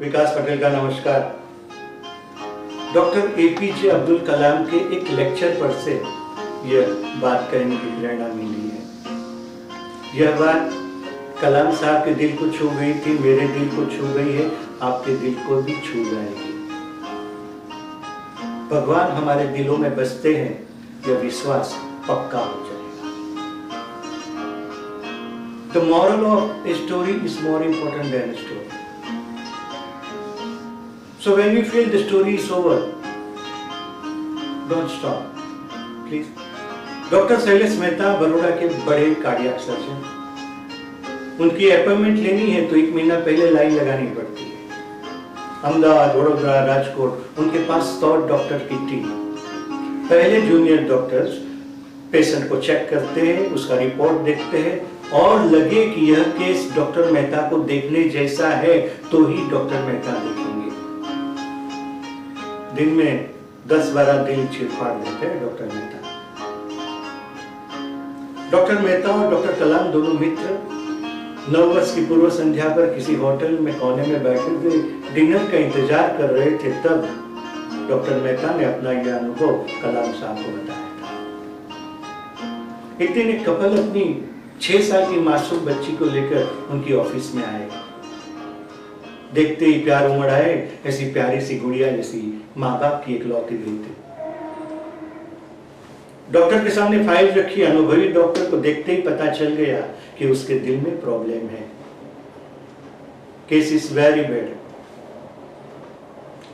विकास पटेल का नमस्कार। Doctor APJ Abdul Kalam के एक लेक्चर पर से यह बात कहने की प्रेरणा मिली है। यह बात कलाम साहब के दिल को छू गई थी, मेरे दिल को छू गई है, आपके दिल को भी छू जाएगी। भगवान हमारे दिलों में बसते हैं, यह विश्वास पक्का हो जाएगा। The moral of a story is more important than a story. So when you feel the story is over, don't stop, please. Doctor Shailesh Mehta Baroda के बड़े कार्डियक सर्जन, उनकी अपॉइंटमेंट लेनी है तो 1 महीना पहले लाइन लगानी पड़ती है। अहमदाबाद, वडोदरा, राजकोट, उनके पास 100 डॉक्टर की टीम। पहले जूनियर डॉक्टर्स पेशेंट को चेक करते हैं, उसका रिपोर्ट देखते हैं और लगे कि यह केस डॉक्टर मेहता को देखने जैसा है तो ही डॉक्टर मेहता देखेंगे। दिन में 10-12 दिल चीरफाड़ देते हैं डॉक्टर मेहता। डॉक्टर मेहता और डॉक्टर कलाम दोनों मित्र 9 वर्ष की पूर्व संध्या पर किसी होटल में कोने में बैठे हुए डिनर का इंतजार कर रहे थे। तब डॉक्टर मेहता ने अपना यह अनुभव कलाम साहब को बताया था। एक दिन एक कपल अपनी 6 साल की मासूम बच्ची को लेकर उनकी ऑफिस में आए। देखते ही प्यार उमड़ आए। ऐसी प्यारी सी गुड़िया जैसी माँ बाप की इकलौती दिल थी। डॉक्टर के सामने फाइल रखी। अनुभवी डॉक्टर को देखते ही पता चल गया कि उसके दिल में प्रॉब्लम है। Case is very bad.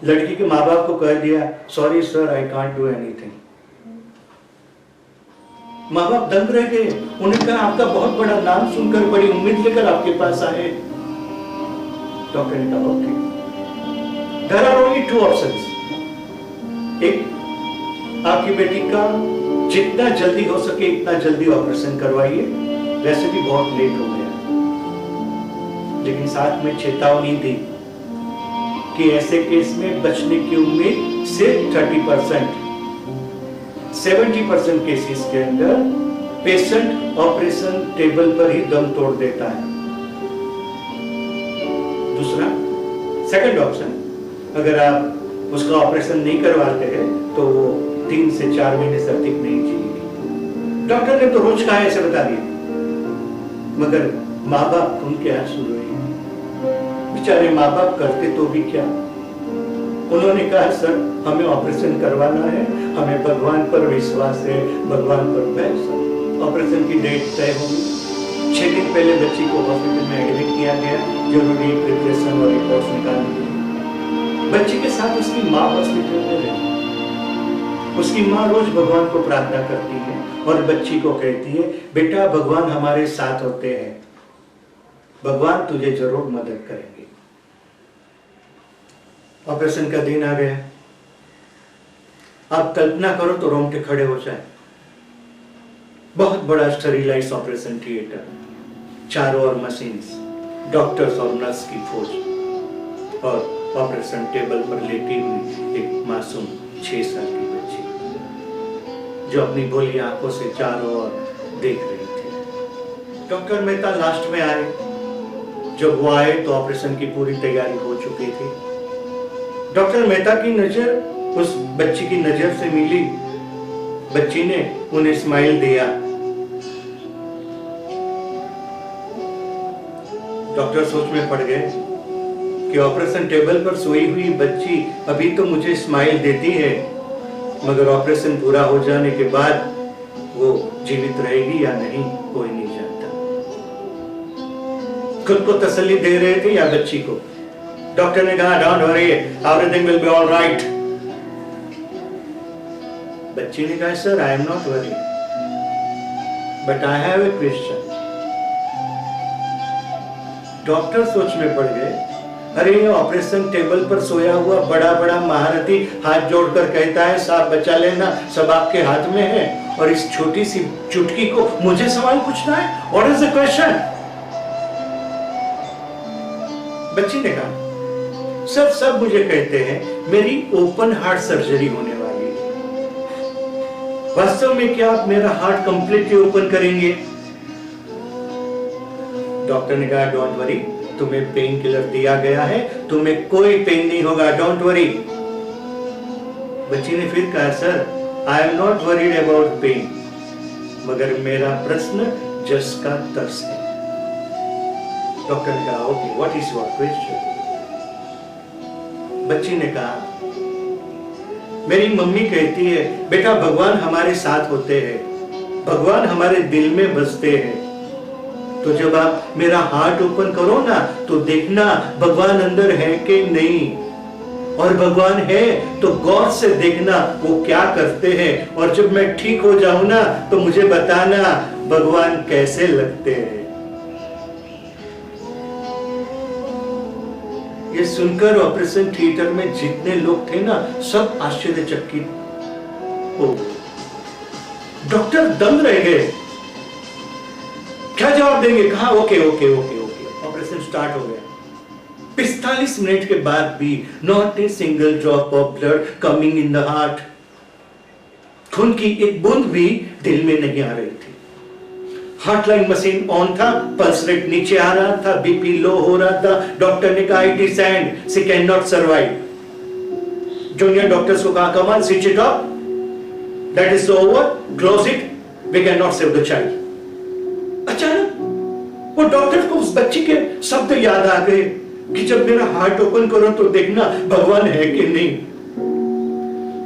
लड़की के माँ बाप को कह दिया, sorry sir, I can't do anything. माँ बाप दंग रह गए। उन्हें कहा, आपका बहुत बड़ा नाम सुनकर बड़ी उम्मीद लेकर आपके पास आए। डॉक्टर ने कहा, okay, there are only 2 options. एक, आपकी बेटी का जितना जल्दी हो सके इतना जल्दी ऑपरेशन करवाइए, वैसे भी बहुत लेट हो गया। लेकिन साथ में चेतावनी दी कि ऐसे केस में बचने की उम्मीद सिर्फ 30%। 70% केसेस के अंदर पेशेंट ऑपरेशन टेबल पर ही दम तोड़ देता है। दूसरा, सेकंड ऑप्शन, अगर आप उसका ऑपरेशन नहीं करवाते हैं तो वो 3 से 4 महीने से अधिक नहीं जिएगी। डॉक्टर ने तो रोज कहा ऐसे बता दिया, मगर माँ बाप उनके हाथ सुन रहे हैं। बेचारे माँ बाप करते तो भी क्या। उन्होंने कहा, सर, हमें ऑपरेशन करवाना है, हमें भगवान पर विश्वास है, भगवान पर भरोसा। ऑपरेशन की डेट तय होगी। 6 दिन पहले बच्ची को हॉस्पिटल में एडमिट किया गया, जरूरी प्रिपरेशन और रिपोर्ट्स निकालने। बच्ची के साथ उसकी माँ हॉस्पिटल में रही। उसकी माँ रोज भगवान को प्रार्थना करती है और बच्ची को कहती है, बेटा, भगवान हमारे साथ होते हैं, भगवान तुझे जरूर मदद करेंगे। ऑपरेशन का दिन आ गया। आप कल्पना करो तो रोंगटे खड़े हो जाए। बहुत बड़ा स्टेरिलाइज ऑपरेशन थिएटर, चारों ओर मशीन्स, डॉक्टर्स और नर्स की फौज और ऑपरेशन टेबल पर लेटी हुई एक मासूम 6 साल की बच्ची जो अपनी भोली आंखों से चारों ओर देख रही थी। डॉक्टर मेहता लास्ट में आए। जब वो आए तो ऑपरेशन की पूरी तैयारी हो चुकी थी। डॉक्टर मेहता की नजर उस बच्ची की नजर से मिली। बच्ची ने उन्हें स्माइल दिया। डॉक्टर सोच में पड़ गए कि ऑपरेशन टेबल पर सोई हुई बच्ची अभी तो मुझे स्माइल देती है, मगर ऑपरेशन पूरा हो जाने के बाद वो जीवित रहेगी या नहीं कोई नहीं जानता। खुद को तसल्ली दे रहे थे या बच्ची को। डॉक्टर ने कहा, don't worry, everything will be all right. बच्ची ने कहा, sir, I am not worry, but I have a question. Doctor सोच में पड़ गए। अरे, ये ऑपरेशन टेबल पर सोया हुआ बड़ा बड़ा महारथी हाथ जोड़कर कहता है, साहब बचा लेना, सब आपके हाथ में है, और इस छोटी सी चुटकी को मुझे सवाल पूछना है। What is the question? बच्ची ने कहा, सर, सब मुझे कहते हैं मेरी ओपन हार्ट सर्जरी होने वाली है। वास्तव में क्या आप मेरा हार्ट कंप्लीटली ओपन करेंगे? डॉक्टर ने कहा, डोंट वरी, तुम्हें पेन किलर दिया गया है, तुम्हें कोई पेन नहीं होगा, डोंट वरी। बच्ची ने फिर कहा, sir I am not worried about pain, मगर मेरा प्रश्न जस का तर्स है। डॉक्टर ने कहा, okay what is your question? बच्ची ने कहा, मेरी मम्मी कहती है बेटा भगवान हमारे साथ होते हैं, भगवान हमारे दिल में बसते हैं, तो जब आप मेरा हार्ट ओपन करो ना तो देखना भगवान अंदर है कि नहीं, और भगवान है तो गौर से देखना वो क्या करते हैं, और जब मैं ठीक हो जाऊं ना तो मुझे बताना भगवान कैसे लगते हैं। ये सुनकर ऑपरेशन थिएटर में जितने लोग थे ना सब आश्चर्यचकित हो गए। डॉक्टर दंग रह गए, क्या जवाब देंगे? कहा okay okay okay okay. Operation start हो गया। 45 मिनट के बाद भी not a single drop of blood coming in the heart. खून की एक बूंद भी दिल में नहीं आ रही थी। हार्टलाइन मशीन ऑन था, पल्स रेट नीचे आ रहा था, बीपी लो हो रहा था। डॉक्टर ने कहा it is end, she can not survive. Junior doctors को कहा come on switch it off, that is over, close it, we can not save the child. अचानक वो डॉक्टर को उस बच्ची के शब्द याद आ गए कि जब मेरा हार्ट ओपन करो तो देखना भगवान है कि नहीं।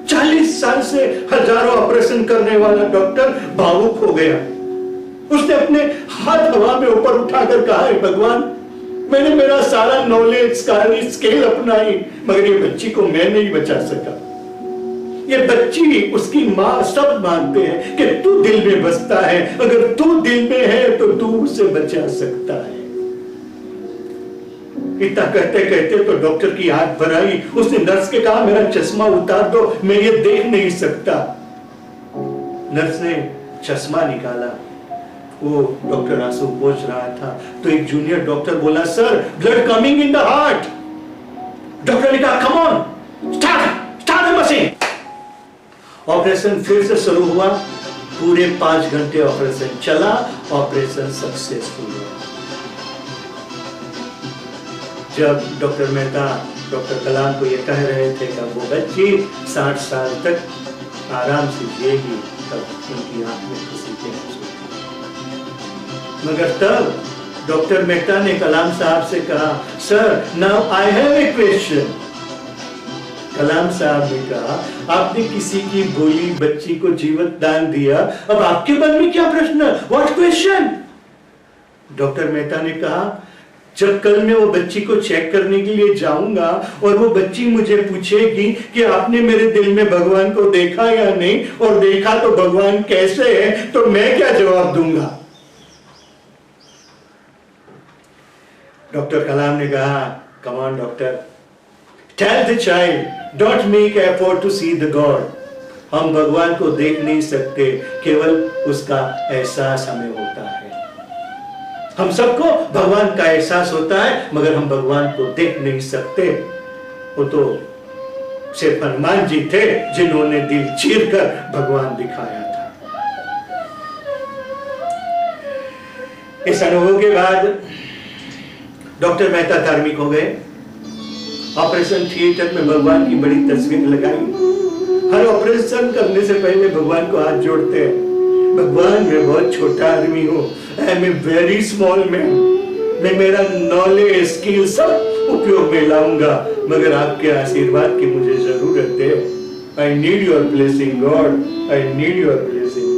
40 साल से हजारों ऑपरेशन करने वाला डॉक्टर भावुक हो गया। उसने अपने हाथ हवा में ऊपर उठाकर कहा, है भगवान मैंने मेरा सारा नॉलेज सारी स्किल अपनाई, मगर ये बच्ची को मैं नहीं बचा सका। ये बच्ची, उसकी मां सब मानते हैं कि तू दिल में बसता है, अगर तू दिल में है तो तू उसे बचा सकता है। इतना कहते कहते तो डॉक्टर की आंख भर आई। उसने नर्स के कहा मेरा चश्मा उतार दो, मैं ये देख नहीं सकता। नर्स ने चश्मा निकाला, वो डॉक्टर आंसू पोंछ रहा था, तो एक जूनियर डॉक्टर बोला sir blood coming in the heart. Doctor ने कहा come on start the machine. Operation फिर से शुरू हुआ। पूरे 5 घंटे ऑपरेशन चला, ऑपरेशन सक्सेसफुल हुआ। जब डॉक्टर मेहता डॉक्टर कलाम को यह कह रहे थे कि वो बच्ची 60 साल तक आराम से जिएगी, तब उनकी आंख में खुशी के आंसू थे। मगर तब डॉक्टर मेहता ने कलाम साहब से कहा sir now I have a question. Kalam साहब ने कहा आपने किसी की भोली बच्ची को जीवन दान दिया, अब आपके मन में क्या प्रश्न? What question? डॉक्टर मेहता ने कहा जब कल मैं वो बच्ची को चेक करने के लिए जाऊंगा और वो बच्ची मुझे पूछेगी कि आपने मेरे दिल में भगवान को देखा या नहीं, और देखा तो भगवान कैसे है, तो मैं क्या जवाब दूंगा? डॉक्टर कलाम ने कहा come on doctor, tell the child don't make effort to see the god. हम भगवान को देख नहीं सकते, केवल उसका एहसास हमें होता है। हम सबको भगवान का एहसास होता है, मगर हम भगवान को देख नहीं सकते। वो तो सिर्फ हनुमान जी थे जिन्होंने दिल चीरकर भगवान दिखाया था। इस अनुभव के बाद डॉक्टर मेहता धार्मिक हो गए। ऑपरेशन थिएटर में भगवान की बड़ी तस्वीर लगाई। हर ऑपरेशन करने से पहले भगवान को हाथ जोड़ते हैं, भगवान मैं बहुत छोटा आदमी हूँ, I am a very small man, मैं मेरा नॉलेज स्किल सब उपयोग में लाऊंगा, मगर आपके आशीर्वाद की मुझे जरूरत है। I need your blessing God, I need your blessing.